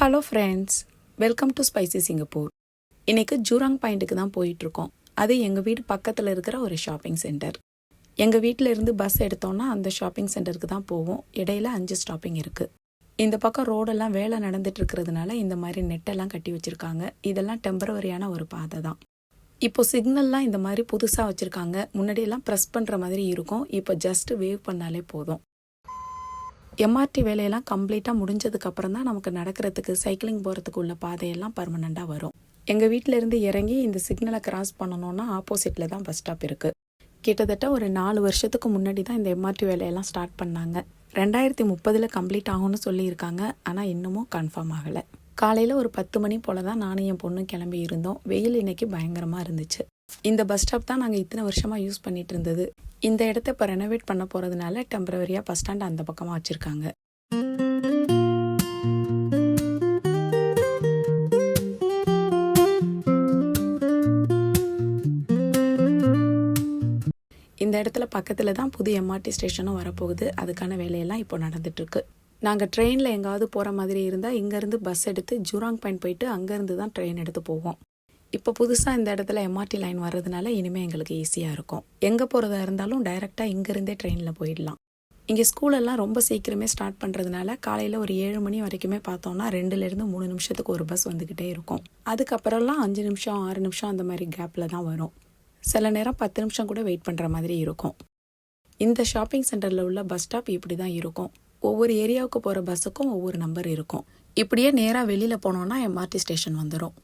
Hello friends, welcome to spicy Singapore. இன்றைக்கி Jurong பாயிண்ட்டுக்கு தான் போயிட்டுருக்கோம். அது எங்கள் வீடு பக்கத்தில் இருக்கிற ஒரு ஷாப்பிங் சென்டர். எங்கள் வீட்டில் இருந்து பஸ் எடுத்தோன்னா அந்த ஷாப்பிங் சென்டருக்கு தான் போவோம். இடையில 5 ஸ்டாப்பிங் இருக்குது. இந்த பக்கம் ரோடெல்லாம் வேலை நடந்துட்டு இருக்கிறதுனால இந்த மாதிரி நெட்டெல்லாம் கட்டி வச்சுருக்காங்க. இதெல்லாம் டெம்பரவரியான ஒரு பாதை தான். இப்போ சிக்னல்லாம் இந்த மாதிரி புதுசாக வச்சுருக்காங்க. முன்னாடியெல்லாம் ப்ரெஸ் பண்ணுற மாதிரி இருக்கும். இப்போ ஜஸ்ட் வேவ் பண்ணாலே போதும். எம்ஆர்டி வேலையெல்லாம் கம்ப்ளீட்டாக முடிஞ்சதுக்கப்புறம் தான் நமக்கு நடக்கிறதுக்கு சைக்கிளிங் போகிறதுக்கு உள்ள பாதையெல்லாம் பர்மனெண்ட்டாக வரும். எங்கள் வீட்டிலேருந்து இறங்கி இந்த சிக்னலை கிராஸ் பண்ணணுன்னா ஆப்போசிட்டில் தான் பஸ் ஸ்டாப் இருக்குது. கிட்டத்தட்ட ஒரு 4 வருஷத்துக்கு முன்னாடி தான் இந்த எம்ஆர்டி வேலையெல்லாம் ஸ்டார்ட் பண்ணாங்க. 2030 கம்ப்ளீட் ஆகும்னு சொல்லியிருக்காங்க. ஆனால் இன்னமும் கன்ஃபார்ம் ஆகலை. காலையில் ஒரு 10 மணி போல் தான் நானும் என் பொண்ணும் கிளம்பி இருந்தோம். வெயில் இன்னைக்கு பயங்கரமாக இருந்துச்சு. இந்த பஸ் ஸ்டாப் தான் நாங்கள் இத்தனை வருஷமாக யூஸ் பண்ணிட்டு இருந்தது. இந்த இடத்த இப்போ ரெனோவேட் பண்ண போகிறதுனால டெம்பரவரியாக பஸ் ஸ்டாண்ட் அந்த பக்கமாக வச்சுருக்காங்க. இந்த இடத்துல பக்கத்தில் தான் புது எம்ஆர்டி ஸ்டேஷனும் வரப்போகுது. அதுக்கான வேலையெல்லாம் இப்போ நடந்துட்டுருக்கு. நாங்கள் ட்ரெயினில் எங்காவது போகிற மாதிரி இருந்தால் இங்கேருந்து பஸ் எடுத்து ஜூராங் பாயிண்ட் போயிட்டு அங்கேருந்து தான் ட்ரெயின் எடுத்து போவோம். இப்போ புதுசாக இந்த இடத்துல எம்ஆர்டி லைன் வர்றதுனால இனிமேல் எங்களுக்கு ஈஸியாக இருக்கும். எங்கே போகிறதா இருந்தாலும் டைரெக்டாக இங்கேருந்தே ட்ரெயினில் போயிடலாம். இங்கே ஸ்கூலெல்லாம் ரொம்ப சீக்கிரமே ஸ்டார்ட் பண்ணுறதுனால காலையில் ஒரு 7 மணி வரைக்குமே பார்த்தோன்னா 2லேருந்து 3 நிமிஷத்துக்கு ஒரு பஸ் வந்துக்கிட்டே இருக்கும். அதுக்கப்புறம்லாம் 5 நிமிஷம் 6 நிமிஷம் அந்த மாதிரி கேப்பில் தான் வரும். சில நேரம் 10 நிமிஷம் கூட வெயிட் பண்ணுற மாதிரி இருக்கும். இந்த ஷாப்பிங் சென்டரில் உள்ள பஸ் ஸ்டாப் இப்படி தான் இருக்கும். ஒவ்வொரு ஏரியாவுக்கு போகிற பஸ்ஸுக்கும் ஒவ்வொரு நம்பர் இருக்கும். இப்படியே நேராக வெளியில் போனோன்னா எம்ஆர்டி ஸ்டேஷன் வந்துடும்.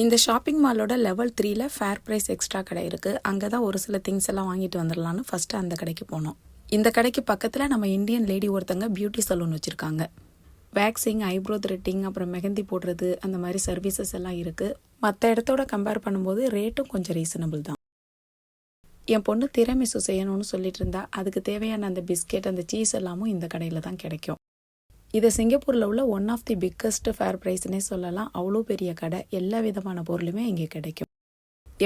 இந்த ஷாப்பிங் மாலோட லெவல் 3ல ஃபேர் ப்ரைஸ் எக்ஸ்ட்ரா கடை இருக்குது. அங்கே தான் ஒரு சில திங்ஸ் எல்லாம் வாங்கிட்டு வந்துடலான்னு ஃபஸ்ட்டு அந்த கடைக்கு போனோம். இந்த கடைக்கு பக்கத்தில் நம்ம இந்தியன் லேடி ஒருத்தங்க பியூட்டி சலூன் வச்சுருக்காங்க. வேக்சிங், ஐப்ரோ த்ரெட்டிங், அப்புறம் மெஹந்தி போடுறது, அந்த மாதிரி சர்வீசஸ் எல்லாம் இருக்குது. மற்ற இடத்தோட கம்பேர் பண்ணும்போது ரேட்டும் கொஞ்சம் ரீசனபிள் தான். என் பொண்ணு திரமிசு செய்யணும்னு சொல்லிட்டு இருந்தா. அதுக்கு தேவையான அந்த பிஸ்கெட், அந்த சீஸ் எல்லாமும் இந்த கடையில் தான் கிடைக்கும். இது சிங்கப்பூரில் உள்ள one of the biggest fair ப்ரைஸ்னே சொல்லலாம். அவ்வளோ பெரிய கடை. எல்லா விதமான பொருளுமே இங்கே கிடைக்கும்.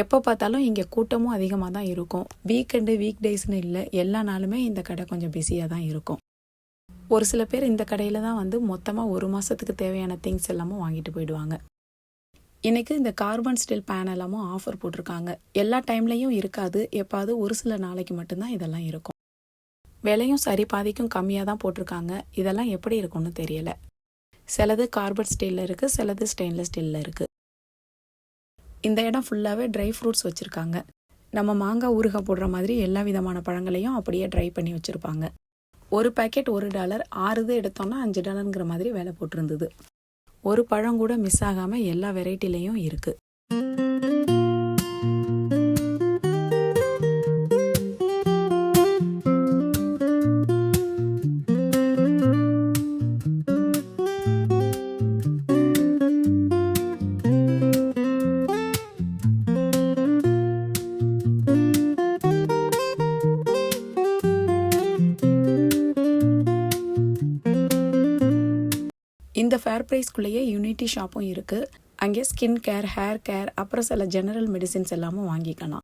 எப்போ பார்த்தாலும் இங்கே கூட்டமும் அதிகமாக தான் இருக்கும். வீக்கெண்டு, வீக் டேஸ்னு இல்லை, எல்லா நாளுமே இந்த கடை கொஞ்சம் பிஸியாக தான் இருக்கும். ஒரு சில பேர் இந்த கடையில் தான் வந்து மொத்தமாக 1 மாதத்துக்கு தேவையான திங்ஸ் எல்லாமும் வாங்கிட்டு போயிடுவாங்க. இன்றைக்கி இந்த கார்பன் ஸ்டீல் பேன் எல்லாமும் ஆஃபர் போட்டிருக்காங்க. எல்லா டைம்லையும் இருக்காது. எப்பாவது ஒரு சில நாளைக்கு மட்டும்தான் இதெல்லாம் இருக்கும். விலையும் சரி பாதிக்கும் கம்மியாக தான் போட்டிருக்காங்க. இதெல்லாம் எப்படி இருக்கும்னு தெரியலை. சிலது கார்பன் ஸ்டீலில் இருக்குது, சிலது ஸ்டெயின்லெஸ் ஸ்டீலில் இருக்குது. இந்த இடம் ஃபுல்லாகவே ட்ரை ஃப்ரூட்ஸ் வச்சுருக்காங்க. நம்ம மாங்காய் ஊறுகாய் போடுற மாதிரி எல்லா விதமான பழங்களையும் அப்படியே ட்ரை பண்ணி வச்சுருப்பாங்க. ஒரு பேக்கெட் $1, 6 எடுத்தோன்னா $5ங்கிற மாதிரி விலை போட்டிருந்தது. ஒரு பழம் கூட மிஸ் ஆகாமல் எல்லா வெரைட்டிலையும் இருக்குது. இந்த ஃபேர் ப்ரைஸ்க்குள்ளேயே யூனிட்டி ஷாப்பும் இருக்குது. அங்கே ஸ்கின் கேர், ஹேர் கேர், அப்புறம் சில ஜெனரல் மெடிசின்ஸ் எல்லாமும் வாங்கிக்கலாம்.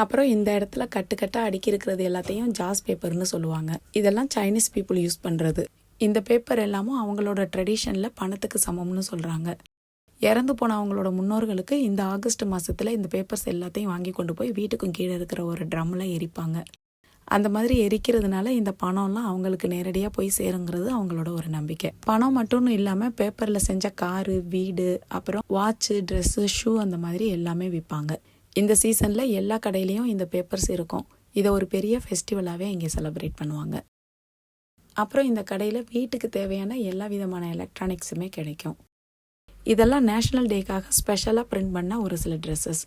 அப்புறம் இந்த இடத்துல கட்டுக்கட்டாக அடுக்கி இருக்கிறது எல்லாத்தையும் ஜாஸ் பேப்பர்னு சொல்லுவாங்க. இதெல்லாம் சைனீஸ் பீப்புள் யூஸ் பண்ணுறது. இந்த பேப்பர் எல்லாமும் அவங்களோட ட்ரெடிஷனில் பணத்துக்கு சமம்னு சொல்கிறாங்க. இறந்து போன அவங்களோட முன்னோர்களுக்கு இந்த ஆகஸ்ட் மாதத்தில் இந்த பேப்பர்ஸ் எல்லாத்தையும் வாங்கி கொண்டு போய் வீட்டுக்கும் கீழே இருக்கிற ஒரு ட்ரம்மில் எரிப்பாங்க. அந்த மாதிரி எரிக்கிறதுனால இந்த பணம்லாம் அவங்களுக்கு நேரடியாக போய் சேருங்கிறது அவங்களோட ஒரு நம்பிக்கை. பணம் மட்டும் இல்லாமல் பேப்பரில் செஞ்ச காரு, வீடு, அப்புறம் வாட்சு, ட்ரெஸ்ஸு, ஷூ, அந்த மாதிரி எல்லாமே விற்பாங்க. இந்த சீசனில் எல்லா கடையிலையும் இந்த பேப்பர்ஸ் இருக்கும். இதை ஒரு பெரிய ஃபெஸ்டிவலாகவே இங்கே செலிப்ரேட் பண்ணுவாங்க. அப்புறம் இந்த கடையில் வீட்டுக்கு தேவையான எல்லா விதமான எலக்ட்ரானிக்ஸுமே கிடைக்கும். இதெல்லாம் நேஷ்னல் டேக்காக ஸ்பெஷலாக பிரிண்ட் பண்ண ஒரு சில ட்ரெஸ்ஸஸ்.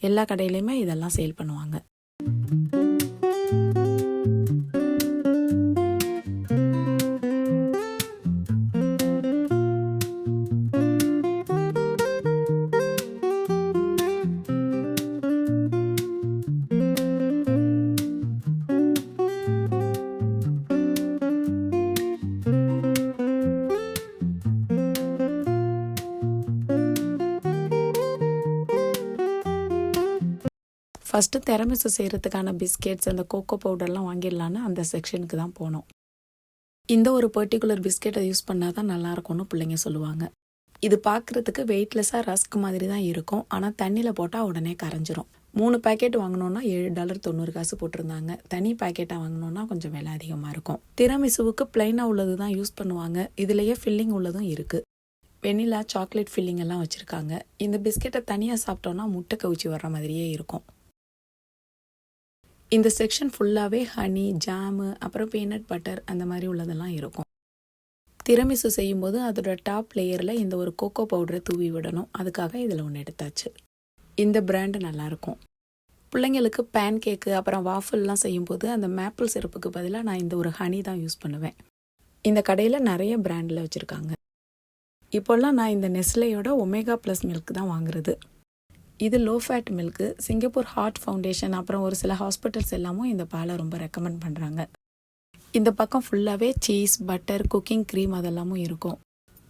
எல்லா கடையிலையுமே இதெல்லாம் சேல் பண்ணுவாங்க. ஃபஸ்ட்டு திறமிசு செய்கிறதுக்கான பிஸ்கெட்ஸ் அந்த கோகோ பவுடர்லாம் வாங்கிடலான்னு அந்த செக்ஷனுக்கு தான் போனோம். இந்த ஒரு பர்டிகுலர் பிஸ்கெட்டை யூஸ் பண்ணால் தான் நல்லாயிருக்கும்னு பிள்ளைங்க சொல்லுவாங்க. இது பார்க்குறதுக்கு வெயிட்லெஸ்ஸாக ரஸ்க் மாதிரி தான் இருக்கும், ஆனால் தண்ணியில் போட்டால் உடனே கரைஞ்சிரும். 3 பேக்கெட் வாங்கினோன்னா $7.90 போட்டிருந்தாங்க. தனி பேக்கெட்டாக வாங்கினோன்னா கொஞ்சம் விலை அதிகமாக இருக்கும். திறமிசுவுக்கு பிளைனாக உள்ளது தான் யூஸ் பண்ணுவாங்க. இதுலேயே ஃபில்லிங் உள்ளதும் இருக்குது. வெனிலா சாக்லேட் ஃபில்லிங் எல்லாம் வச்சுருக்காங்க. இந்த பிஸ்கெட்டை தனியாக சாப்பிட்டோன்னா முட்டை கவுச்சி வர்ற மாதிரியே இருக்கும். இந்த செக்ஷன் ஃபுல்லாகவே ஹனி, ஜாமு, அப்புறம் பீனட் பட்டர் அந்த மாதிரி உள்ளதெல்லாம் இருக்கும். திறமிசு செய்யும்போது அதோட டாப் லேயரில் இந்த ஒரு கோகோ பவுடரை தூவி விடணும். அதுக்காக இதில் ஒன்று எடுத்தாச்சு. இந்த பிராண்டு நல்லாயிருக்கும். பிள்ளைங்களுக்கு பேன் கேக்கு அப்புறம் வாஃபில்லாம் செய்யும்போது அந்த மேப்பிள் சிரப்புக்கு பதிலாக நான் இந்த ஒரு ஹனி தான் யூஸ் பண்ணுவேன். இந்த கடையில் நிறைய பிராண்டில் வச்சுருக்காங்க. இப்போல்லாம் நான் இந்த நெஸ்லேயோட ஒமேகா ப்ளஸ் மில்க் தான் வாங்குறது. இது low fat milk. Singapore heart foundation அப்புறம் ஒரு சில ஹாஸ்பிட்டல்ஸ் எல்லாமும் இந்த பாலை ரொம்ப ரெக்கமெண்ட் பண்ணுறாங்க. இந்த பக்கம் ஃபுல்லாகவே சீஸ், பட்டர், குக்கிங் க்ரீம் அதெல்லாமும் இருக்கும்.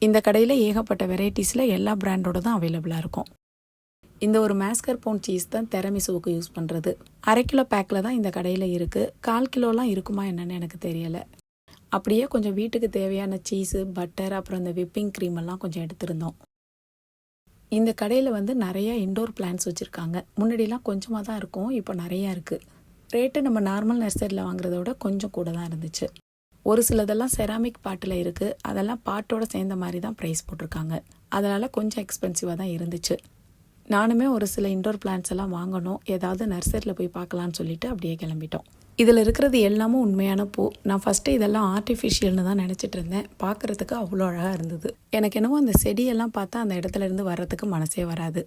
இந்த கடையில் ஏகப்பட்ட வெரைட்டிஸில் எல்லா பிராண்டோட தான் அவைலபிளாக இருக்கும். இந்த ஒரு மேஸ்கர்போன் சீஸ் தான் திறமிசுவுக்கு யூஸ் பண்ணுறது. 1/2 கிலோ பேக்கில் தான் இந்த கடையில் இருக்குது. 1/4 கிலோலாம் இருக்குமா என்னன்னு எனக்கு தெரியலை. அப்படியே கொஞ்சம் வீட்டுக்கு தேவையான சீஸு, பட்டர், அப்புறம் இந்த விப்பிங் க்ரீம் எல்லாம் கொஞ்சம் எடுத்திருந்தோம். இந்த கடையில் நிறைய இண்டோர் பிளான்ட்ஸ் வச்சுருக்காங்க. முன்னாடிலாம் கொஞ்சமாக தான் இருக்கும், இப்போ நிறையா இருக்குது. ரேட்டு நம்ம நார்மல் நர்சரியில் வாங்குறத விட கொஞ்சம் கூட தான் இருந்துச்சு. ஒரு சிலதெல்லாம் செராமிக் பாட்டில் இருக்குது. அதெல்லாம் பாட்டோட சேர்ந்த மாதிரி தான் ப்ரைஸ் போட்டிருக்காங்க. அதனால் கொஞ்சம் எக்ஸ்பென்சிவாக தான் இருந்துச்சு. நானுமே ஒரு சில இண்டோர் பிளான்ட்ஸ் எல்லாம் வாங்கணும், ஏதாவது நர்சரியில் போய் பார்க்கலான்னு சொல்லிட்டு அப்படியே கிளம்பிட்டோம். இதில் இருக்கிறது எல்லாமும் உண்மையான பூ. நான் ஃபஸ்ட்டு இதெல்லாம் ஆர்டிஃபிஷியல்னு தான் நினச்சிட்டு இருந்தேன். பார்க்குறதுக்கு அவ்வளோ அழகாக இருந்தது. எனக்கு என்னவோ அந்த செடியெல்லாம் பார்த்தா அந்த இடத்துல இருந்து வர்றதுக்கு மனசே வராது.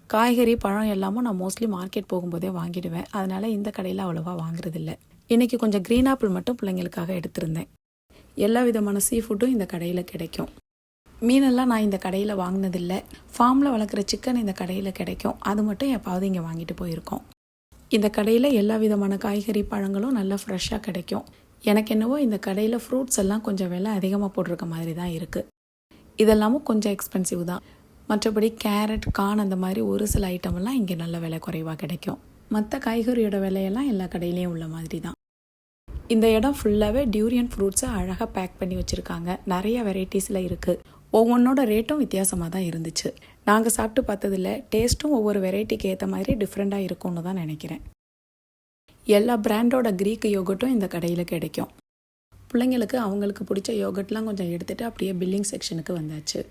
காய்கறி, பழம் எல்லாமும் நான் மோஸ்ட்லி மார்க்கெட் போகும்போதே வாங்கிடுவேன். அதனால் இந்த கடையில் அவ்வளோவா வாங்குறதில்ல. இன்றைக்கி கொஞ்சம் க்ரீன் ஆப்பிள் மட்டும் பிள்ளைங்களுக்காக எடுத்திருந்தேன். எல்லா விதமான சீ ஃபுட்டும் இந்த கடையில் கிடைக்கும். மீனெல்லாம் நான் இந்த கடையில் வாங்கினதில்லை. ஃபார்மில் வளர்க்குற சிக்கன் இந்த கடையில் கிடைக்கும். அது மட்டும் எப்பாவது இங்கே வாங்கிட்டு போயிருக்கோம். இந்த கடையில் எல்லா விதமான காய்கறி, பழங்களும் நல்லா ஃப்ரெஷ்ஷாக கிடைக்கும். எனக்கு என்னவோ இந்த கடையில் ஃப்ரூட்ஸ் எல்லாம் கொஞ்சம் விலை அதிகமாக போட்டிருக்க மாதிரி தான் இருக்குது. இதெல்லாமும் கொஞ்சம் எக்ஸ்பென்சிவ் தான். மற்றபடி கேரட், கார்ன் அந்த மாதிரி ஒரு சில ஐட்டமெல்லாம் இங்கே நல்ல விலை குறைவாக கிடைக்கும். மற்ற காய்கறியோட விலையெல்லாம் எல்லா கடையிலையும் உள்ள மாதிரி தான். இந்த இடம் ஃபுல்லாகவே டியூரியன் ஃப்ரூட்ஸை அழகாக பேக் பண்ணி வச்சுருக்காங்க. நிறைய வெரைட்டிஸில் இருக்குது. ஒவ்வொன்றோட ரேட்டும் வித்தியாசமாக தான் இருந்துச்சு. நாங்கள் சாப்பிட்டு பார்த்ததில்ல. டேஸ்ட்டும் ஒவ்வொரு வெரைட்டிக்கு ஏற்ற மாதிரி டிஃப்ரெண்ட்டாக இருக்கும்னு தான் நினைக்கிறேன். எல்லா பிராண்டோட க்ரீக் யோகர்ட்டும் இந்த கடையில் கிடைக்கும். பிள்ளைங்களுக்கு அவங்களுக்கு பிடிச்ச யோகர்ட்லாம் கொஞ்சம் எடுத்துகிட்டு அப்படியே பில்லிங் செக்ஷனுக்கு வந்தாச்சு.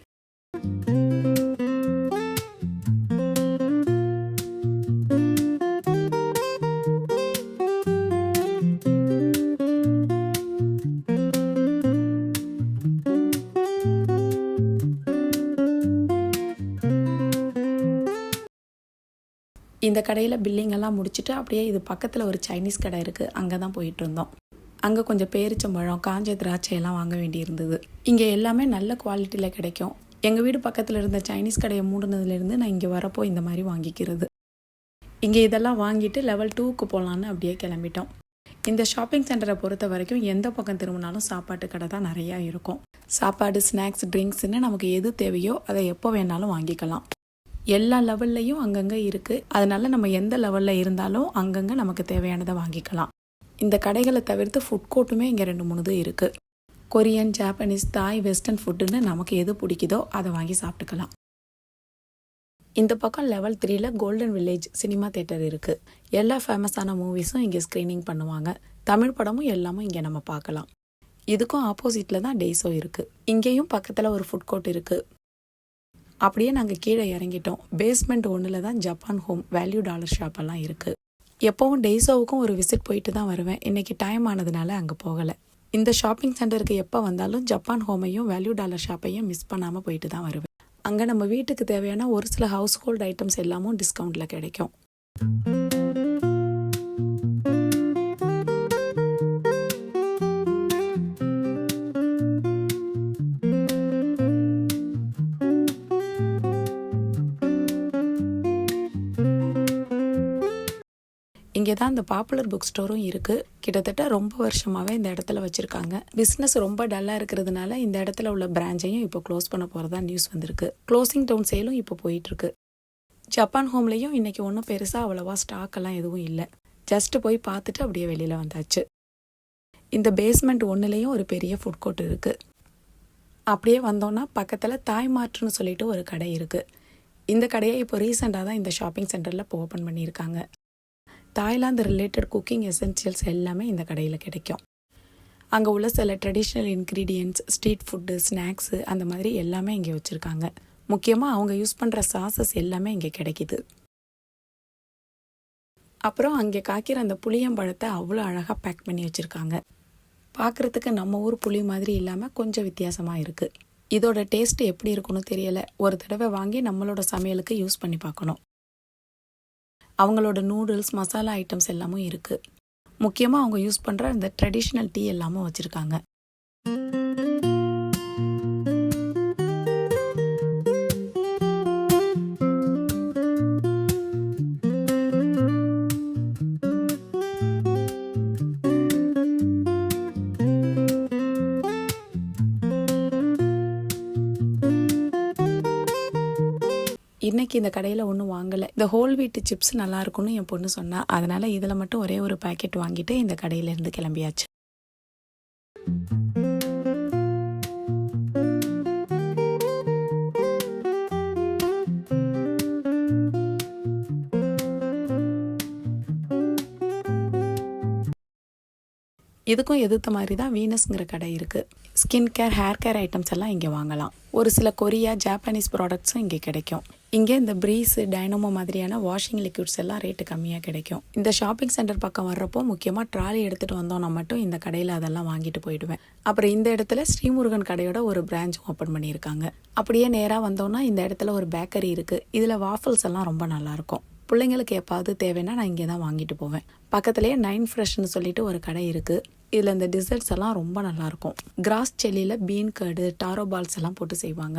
இந்த கடையில் பில்லிங் எல்லாம் முடிச்சுட்டு அப்படியே இது பக்கத்தில் ஒரு சைனீஸ் கடை இருக்குது, அங்கே தான் போயிட்டு இருந்தோம். அங்கே கொஞ்சம் பேரிச்சம்பழம், காஞ்ச திராட்சை எல்லாம் வாங்க வேண்டி இருந்தது. இங்கே எல்லாமே நல்ல குவாலிட்டியில் கிடைக்கும். எங்கள் வீடு பக்கத்தில் இருந்த சைனீஸ் கடையை மூடினதுலேருந்து நான் இங்கே வரப்போ இந்த மாதிரி வாங்கிக்கிறது. இங்கே இதெல்லாம் வாங்கிட்டு லெவல் 2க்கு போகலான்னு அப்படியே கிளம்பிட்டோம். இந்த ஷாப்பிங் சென்டரை பொறுத்த வரைக்கும் எந்த பக்கம் திரும்பினாலும் சாப்பாட்டு கடை தான் நிறையா இருக்கும். சாப்பாடு, ஸ்நாக்ஸ், ட்ரிங்க்ஸ்ன்னு நமக்கு எது தேவையோ அதை எப்போ வேணாலும் வாங்கிக்கலாம். எல்லா லெவல்லையும் அங்கங்கே இருக்குது. அதனால் நம்ம எந்த லெவலில் இருந்தாலும் அங்கங்கே நமக்கு தேவையானதை வாங்கிக்கலாம். இந்த கடைகளை தவிர்த்து ஃபுட் கோர்ட்டுமே இங்கே 2-3 இருக்குது. கொரியன், ஜாப்பனீஸ், தாய், வெஸ்டர்ன் ஃபுட்டுன்னு நமக்கு எது பிடிக்குதோ அதை வாங்கி சாப்பிட்டுக்கலாம். இந்த பக்கம் லெவல் 3ல் கோல்டன் வில்லேஜ் சினிமா தேட்டர் இருக்குது. எல்லா ஃபேமஸான மூவிஸும் இங்கே ஸ்க்ரீனிங் பண்ணுவாங்க. தமிழ் படமும் எல்லாமும் இங்கே நம்ம பார்க்கலாம். இதுக்கும் ஆப்போசிட்டில் தான் டேஸோ இருக்குது. இங்கேயும் பக்கத்தில் ஒரு ஃபுட் கோர்ட் இருக்குது. அப்படியே நாங்கள் கீழே இறங்கிட்டோம். பேஸ்மெண்ட் 1ல் தான் ஜப்பான் ஹோம், வேல்யூ டாலர் ஷாப்பெல்லாம் இருக்குது. எப்போவும் டேஸோவுக்கும் ஒரு விசிட் போயிட்டு தான் வருவேன். இன்றைக்கி டைம் ஆனதுனால அங்கே போகலை. இந்த ஷாப்பிங் சென்டருக்கு எப்போ வந்தாலும் ஜப்பான் ஹோமையும் வேல்யூ டாலர் ஷாப்பையும் மிஸ் பண்ணாமல் போயிட்டு தான் வருவேன். அங்கே நம்ம வீட்டுக்கு தேவையான ஒரு சில ஹவுஸ் ஹோல்ட் ஐட்டம்ஸ் எல்லாமும் டிஸ்கவுண்ட்டில் கிடைக்கும். இங்கே தான் இந்த பாப்புலர் புக் ஸ்டோரும் இருக்குது. கிட்டத்தட்ட ரொம்ப வருஷமாகவே இந்த இடத்துல வச்சுருக்காங்க. பிஸ்னஸ் ரொம்ப டல்லாக இருக்கிறதுனால இந்த இடத்துல உள்ள பிரான்ச்சையும் இப்போ க்ளோஸ் பண்ண போகிறதா நியூஸ் வந்திருக்கு. க்ளோசிங் டவுன் சேலும் இப்போ போயிட்டுருக்கு. ஜப்பான் ஹோம்லேயும் இன்றைக்கி ஒன்றும் பெருசாக அவ்வளோவா ஸ்டாக்கெல்லாம் எதுவும் இல்லை. ஜஸ்ட்டு போய் பார்த்துட்டு அப்படியே வெளியில் வந்தாச்சு. இந்த பேஸ்மெண்ட் ஒன்றுலேயும் ஒரு பெரிய ஃபுட் கோர்ட் இருக்குது. அப்படியே வந்தோன்னா பக்கத்தில் தாய்மார்ட்னு சொல்லிட்டு ஒரு கடை இருக்குது. இந்த கடையை இப்போ ரீசெண்டாக தான் இந்த ஷாப்பிங் சென்டரில் இப்போ ஓப்பன் பண்ணியிருக்காங்க. தாய்லாந்து ரிலேட்டட் குக்கிங் எசென்சியல்ஸ் எல்லாமே இந்த கடையில் கிடைக்கும். அங்கே உள்ள சில traditional ingredients, street food, snacks அந்த மாதிரி எல்லாமே இங்கே வச்சுருக்காங்க. முக்கியமாக அவங்க யூஸ் பண்ணுற சாசஸ் எல்லாமே இங்கே கிடைக்கிது. அப்புறம் அங்கே காய்க்கிற அந்த புளியம்பழத்தை அவ்வளோ அழகாக பேக் பண்ணி வச்சுருக்காங்க. பார்க்குறதுக்கு நம்ம ஊர் புளி மாதிரி இல்லாமல் கொஞ்சம் வித்தியாசமாக இருக்குது. இதோட டேஸ்ட் எப்படி இருக்குன்னு தெரியலை. ஒரு தடவை வாங்கி நம்மளோட சமையலுக்கு யூஸ் பண்ணி பார்க்கணும். அவங்களோட நூடுல்ஸ், மசாலா ஐட்டம்ஸ் எல்லாமும் இருக்குது. முக்கியமாக அவங்க யூஸ் பண்ணுற அந்த ட்ரெடிஷ்னல் டீ எல்லாமும் வச்சுருக்காங்க. இன்னைக்கு இந்த கடையில் ஒன்றும் வாங்கலை. இந்த ஹோல் வீட்டு சிப்ஸ் நல்லா இருக்கும்னு என் பொண்ணு சொன்னா. அதனால இதில் மட்டும் ஒரே ஒரு பாக்கெட் வாங்கிட்டு இந்த கடையிலேருந்து கிளம்பியாச்சு. இதுக்கும் எதிர்த்த மாதிரி தான் வீனஸ்ங்கிற கடை இருக்குது. Skin care, hair care items எல்லாம் இங்கே வாங்கலாம். ஒரு சில கொரியா, ஜாப்பனீஸ் ப்ராடக்ட்ஸும் இங்கே கிடைக்கும். இங்கே இந்த ப்ரீஸு, டைனமோ மாதிரியான வாஷிங் லிக்விட்ஸ் எல்லாம் ரேட்டு கம்மியாக கிடைக்கும். இந்த ஷாப்பிங் சென்டர் பக்கம் வர்றப்போ முக்கியமாக ட்ராலி எடுத்துகிட்டு வந்தோம்னா மட்டும் இந்த கடையில் அதெல்லாம் வாங்கிட்டு போயிடுவேன். அப்புறம் இந்த இடத்துல ஸ்ரீமுருகன் கடையோட ஒரு பிரான்ச் ஓப்பன் பண்ணியிருக்காங்க. அப்படியே நேராக வந்தோன்னா இந்த இடத்துல ஒரு பேக்கரி இருக்குது. இதில் வாஃபல்ஸ் எல்லாம் ரொம்ப நல்லாயிருக்கும். பிள்ளைங்களுக்கு எப்பாவது தேவைன்னா நான் இங்கே தான் வாங்கிட்டு போவேன். பக்கத்துலேயே 9 ஃப்ரெஷ்னு சொல்லிட்டு ஒரு கடை இருக்குது. இதில் இந்த டிசர்ட்ஸ் எல்லாம் ரொம்ப நல்லாயிருக்கும். கிராஸ் செல்லியில் பீன் கர்டு, டாரோ பால்ஸ் எல்லாம் போட்டு செய்வாங்க.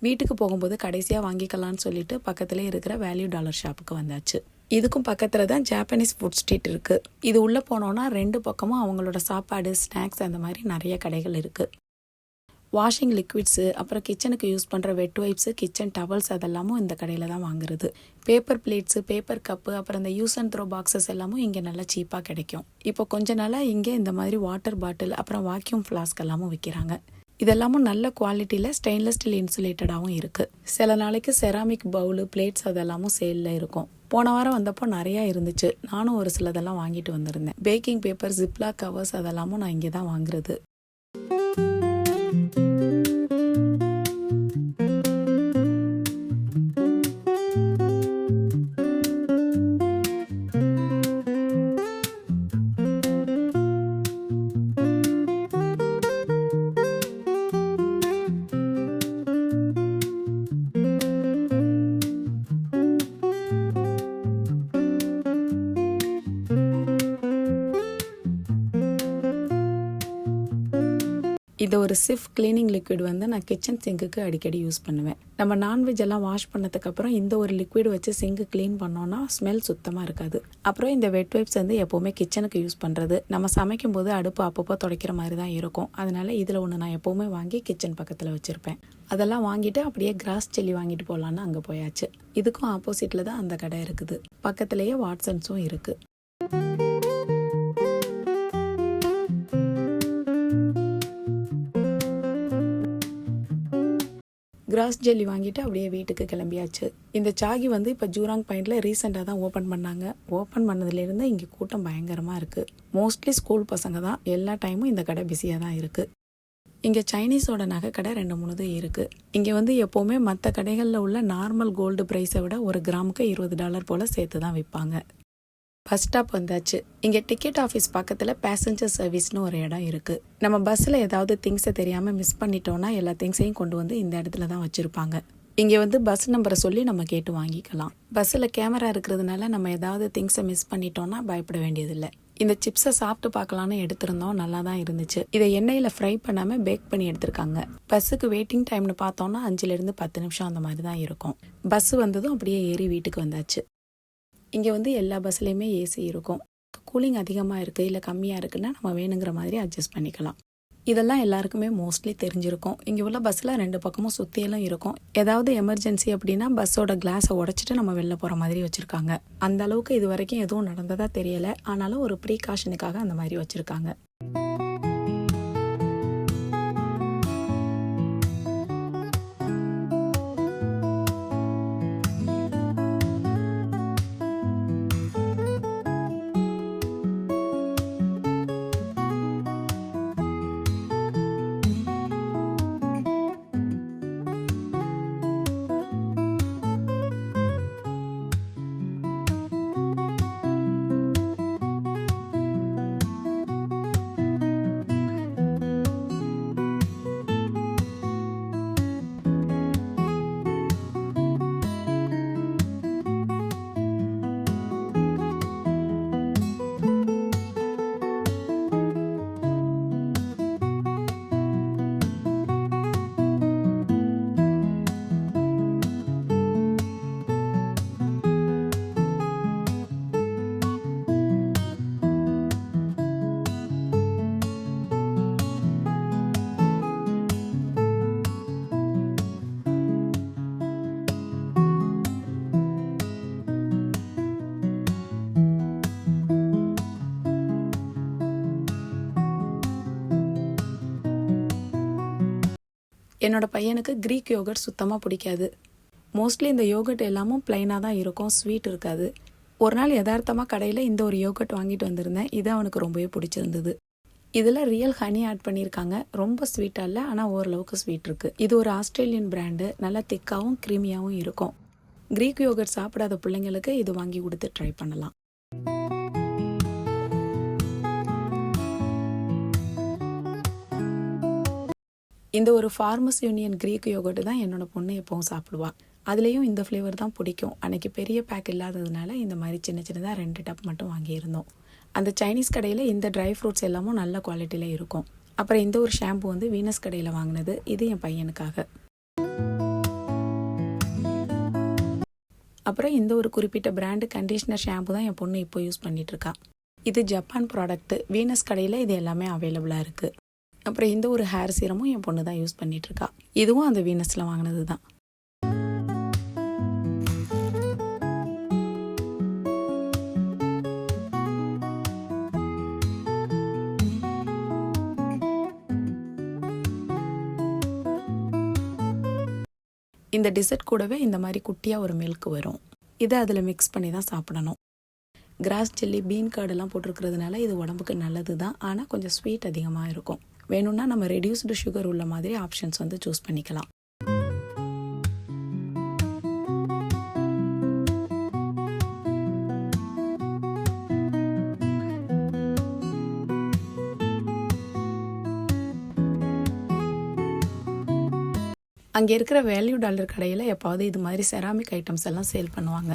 வீட்டுக்கு போகும்போது கடைசியாக வாங்கிக்கலான்னு சொல்லிட்டு பக்கத்துலேயே இருக்கிற வேல்யூ டாலர் ஷாப்புக்கு வந்தாச்சு. இதுக்கும் பக்கத்தில் தான் ஜாப்பனீஸ் ஃபுட் ஸ்ட்ரீட் இருக்குது. இது உள்ளே போனோன்னா 2 பக்கமும் அவங்களோட சாப்பாடு, ஸ்நாக்ஸ் அந்த மாதிரி நிறைய கடைகள் இருக்குது. வாஷிங் லிக்விட்ஸு, அப்புறம் கிச்சனுக்கு யூஸ் பண்ணுற வெட் வைப்ஸு, கிச்சன் டவல்ஸ் அதெல்லாமும் இந்த கடையில் தான் வாங்குறது. பேப்பர் பிளேட்ஸு, பேப்பர் கப்பு, அப்புறம் இந்த யூஸ் அண்ட் த்ரோ பாக்ஸஸ் எல்லாமும் இங்கே நல்லா சீப்பாக கிடைக்கும். இப்போ கொஞ்ச நாளாக இங்கே இந்த மாதிரி வாட்டர் பாட்டில், அப்புறம் வாக்யூம் ஃப்ளாஸ்க் எல்லாமும் விற்கிறாங்க. இதெல்லாமும் நல்ல குவாலிட்டியில் ஸ்டெயின்லெஸ் ஸ்டீல் இன்சுலேட்டடாகவும் இருக்குது. சில நாளைக்கு செராமிக் பவுலு, பிளேட்ஸ் அதெல்லாமும் சேலில் இருக்கும். போன வாரம் வந்தப்போ நிறையா இருந்துச்சு. நானும் ஒரு சிலதெல்லாம் வாங்கிட்டு வந்திருந்தேன். பேக்கிங் பேப்பர், ஜிப்லாக் கவர்ஸ் அதெல்லாமும் நான் இங்கே தான் வாங்குறது. இது ஒரு சிஃப் கிளீனிங் லிக்விட் வந்து நான் கிச்சன் சிங்குக்கு அடிக்கடி யூஸ் பண்ணுவேன். நம்ம நான்வெஜ் எல்லாம் வாஷ் பண்ணதுக்கப்புறம் இந்த ஒரு லிக்விட் வச்சு சிங்கு க்ளீன் பண்ணோன்னா ஸ்மெல் சுத்தமாக இருக்காது. அப்புறம் இந்த வெட் வைப்ஸ் வந்து எப்போவுமே கிச்சனுக்கு யூஸ் பண்ணுறது. நம்ம சமைக்கும் போது அடுப்பு அப்பப்போ துடைக்கிற மாதிரி தான் இருக்கும். அதனால இதில் ஒன்று நான் எப்போவுமே வாங்கி கிச்சன் பக்கத்தில் வச்சுருப்பேன். அதெல்லாம் வாங்கிட்டு அப்படியே கிராஸ் செல்லி வாங்கிட்டு போகலான்னு அங்கே போயாச்சு. இதுக்கும் ஆப்போசிட்டில் தான் அந்த கடை இருக்குது. பக்கத்துலேயே வாட்சன்ஸும் இருக்குது. கிராஸ் ஜெல்லி வாங்கிட்டு அப்படியே வீட்டுக்கு கிளம்பியாச்சு. இந்த சாகி வந்து இப்போ ஜூராங் பாயிண்டில் ரீசெண்டாக தான் ஓப்பன் பண்ணாங்க. ஓப்பன் பண்ணதுலேருந்து இங்கே கூட்டம் பயங்கரமாக இருக்குது. மோஸ்ட்லி ஸ்கூல் பசங்க தான். எல்லா டைமும் இந்த கடை பிஸியாக தான் இருக்குது. இங்கே சைனீஸோட நகை கடை 2-3 தான் இருக்குது. இங்கே வந்து எப்போவுமே மற்ற கடைகளில் உள்ள நார்மல் கோல்டு ப்ரைஸை விட ஒரு கிராமுக்கு $20 போல் சேர்த்து தான் விற்பாங்க. பஸ் ஸ்டாப் வந்தாச்சு. இங்கே டிக்கெட் ஆஃபீஸ் பக்கத்தில் பேசஞ்சர் சர்வீஸ்னு ஒரு இடம் இருக்குது. நம்ம பஸ்ஸில் ஏதாவது திங்ஸை தெரியாமல் மிஸ் பண்ணிட்டோன்னா எல்லா திங்ஸையும் கொண்டு வந்து இந்த இடத்துல தான் வச்சுருப்பாங்க. இங்கே வந்து பஸ் நம்பரை சொல்லி நம்ம கேட்டு வாங்கிக்கலாம். பஸ்ஸில் கேமரா இருக்கிறதுனால நம்ம ஏதாவது திங்ஸை மிஸ் பண்ணிட்டோன்னா பயப்பட வேண்டியதில்லை. இந்த சிப்ஸை சாப்பிட்டு பார்க்கலான்னு எடுத்திருந்தோம். நல்லா தான் இருந்துச்சு. இதை எண்ணெயில் ஃப்ரை பண்ணாமல் பேக் பண்ணி எடுத்திருக்காங்க. பஸ்ஸுக்கு வெயிட்டிங் டைம்னு பார்த்தோன்னா 5லேருந்து 10 நிமிஷம் அந்த மாதிரி தான் இருக்கும். பஸ் வந்ததும் அப்படியே ஏறி வீட்டுக்கு வந்தாச்சு. இங்கே வந்து எல்லா பஸ்லேயுமே ஏசி இருக்கும். கூலிங் அதிகமாக இருக்குது இல்லை கம்மியாக இருக்குன்னா நம்ம வேணுங்கிற மாதிரி அட்ஜஸ்ட் பண்ணிக்கலாம். இதெல்லாம் எல்லாருக்குமே மோஸ்ட்லி தெரிஞ்சிருக்கும். இங்கே உள்ள பஸ்ஸில் 2 பக்கமும் சுற்றியெல்லாம் இருக்கும். ஏதாவது எமர்ஜென்சி அப்படின்னா பஸ்ஸோட கிளாஸை உடைச்சிட்டு நம்ம வெளில போகிற மாதிரி வச்சுருக்காங்க. அந்த அளவுக்கு இது வரைக்கும் எதுவும் நடந்ததா தெரியலை. ஆனாலும் ஒரு ப்ரீகாஷனுக்காக அந்த மாதிரி வச்சுருக்காங்க. என்னோட பையனுக்கு க்ரீக் யோகர்ட் சுத்தமாக பிடிக்காது. மோஸ்ட்லி இந்த யோகர்ட் எல்லாமும் பிளைனாக தான் இருக்கும், ஸ்வீட் இருக்காது. ஒரு நாள் யதார்த்தமாக கடையில் இந்த ஒரு யோகர்ட் வாங்கிட்டு வந்திருந்தேன். இது அவனுக்கு ரொம்பவே பிடிச்சிருந்தது. இதில் ரியல் ஹனி ஆட் பண்ணியிருக்காங்க. ரொம்ப ஸ்வீட்டாக இல்லை, ஆனால் ஓரளவுக்கு ஸ்வீட் இருக்குது. இது ஒரு ஆஸ்திரேலியன் பிராண்டு. நல்லா திக்காகவும் க்ரீமியாகவும் இருக்கும். க்ரீக் யோகர்ட் சாப்பிடாத பிள்ளைங்களுக்கு இது வாங்கி கொடுத்து ட்ரை பண்ணலாம். இந்த ஒரு ஃபார்மஸ் யூனியன் க்ரீக் யோகர்ட் தான் என்னோட பொண்ணு எப்பவும் சாப்பிடுவா. அதுலேயும் இந்த ஃப்ளேவர் தான் பிடிக்கும். அன்றைக்கி பெரிய பேக் இல்லாததுனால இந்த மாதிரி சின்ன சின்னதாக 2 டப் மட்டும் வாங்கியிருந்தோம். அந்த சைனீஸ் கடையில் இந்த ட்ரை ஃப்ரூட்ஸ் எல்லாமும் நல்ல குவாலிட்டியில் இருக்கும். அப்புறம் இந்த ஒரு ஷாம்பு வந்து வீனஸ் கடையில் வாங்கினது. இது என் பையனுக்காக. அப்புறம் இந்த ஒரு குறிப்பிட்ட பிராண்டு கண்டிஷ்னர் ஷாம்பு தான் என் பொண்ணு இப்போ யூஸ் பண்ணிகிட்ருக்கா. இது ஜப்பான் ப்ராடக்ட்டு. வீனஸ் கடையில் இது எல்லாமே அவைலபிளாக இருக்குது. அப்புறம் இந்த ஒரு ஹேர் சீரமும் என் பொண்ணு தான் யூஸ் பண்ணிகிட்ருக்கா. இதுவும் அந்த வீனஸில் வாங்கினது தான். இந்த டிசர்ட் கூடவே இந்த மாதிரி குட்டியாக ஒரு மில்க் வரும். இதை அதில் மிக்ஸ் பண்ணி தான் சாப்பிடணும். கிராஸ் சில்லி, பீன் கார்டெல்லாம் போட்டிருக்கிறதுனால இது உடம்புக்கு நல்லது தான். ஆனால் கொஞ்சம் ஸ்வீட் அதிகமாக இருக்கும். வேணும்னா நம்ம ரெடியூஸ்டு சுகர் உள்ள மாதிரி ஆப்ஷன்ஸ் வந்து சூஸ் பண்ணிக்கலாம். அங்கே இருக்கிற வேல்யூ டாலர் கடையில் எப்பாவது இது மாதிரி செராமிக் ஐட்டம்ஸ் எல்லாம் சேல் பண்ணுவாங்க.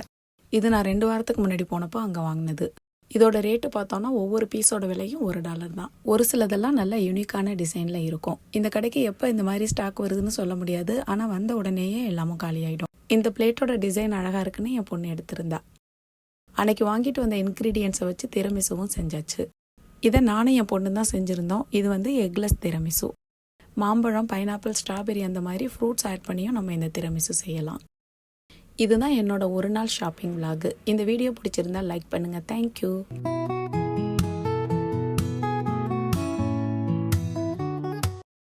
இது நான் 2 வாரத்துக்கு முன்னாடி போனப்போ அங்கே வாங்கினது. இதோட ரேட்டு பார்த்தோன்னா ஒவ்வொரு பீஸோட விலையும் $1 தான். ஒரு சிலதெல்லாம் நல்ல யூனிக்கான டிசைனில் இருக்கும். இந்த கடைக்கு எப்போ இந்த மாதிரி ஸ்டாக் வருதுன்னு சொல்ல முடியாது. ஆனால் வந்த உடனேயே எல்லாமும் காலியாயிடும். இந்த பிளேட்டோட டிசைன் அழகாக இருக்குன்னு என் பொண்ணு எடுத்திருந்தா. அன்னைக்கு வாங்கிட்டு வந்த இன்க்ரீடியன்ஸை வச்சு திரமிசுவும் செஞ்சாச்சு. இதை நானும் என் பொண்ணு தான் செஞ்சுருந்தோம். இது வந்து எக்லெஸ் திரமிசு. மாம்பழம், பைனாப்பிள், ஸ்ட்ராபெரி அந்த மாதிரி ஃப்ரூட்ஸ் ஆட் பண்ணியும் நம்ம இந்த திரமிசு செய்யலாம். இதுதான் என்னோட ஒரு நாள் ஷாப்பிங் விலாகு. இந்த வீடியோ பிடிச்சிருந்தா லைக் பண்ணுங்கள். தேங்க்யூ.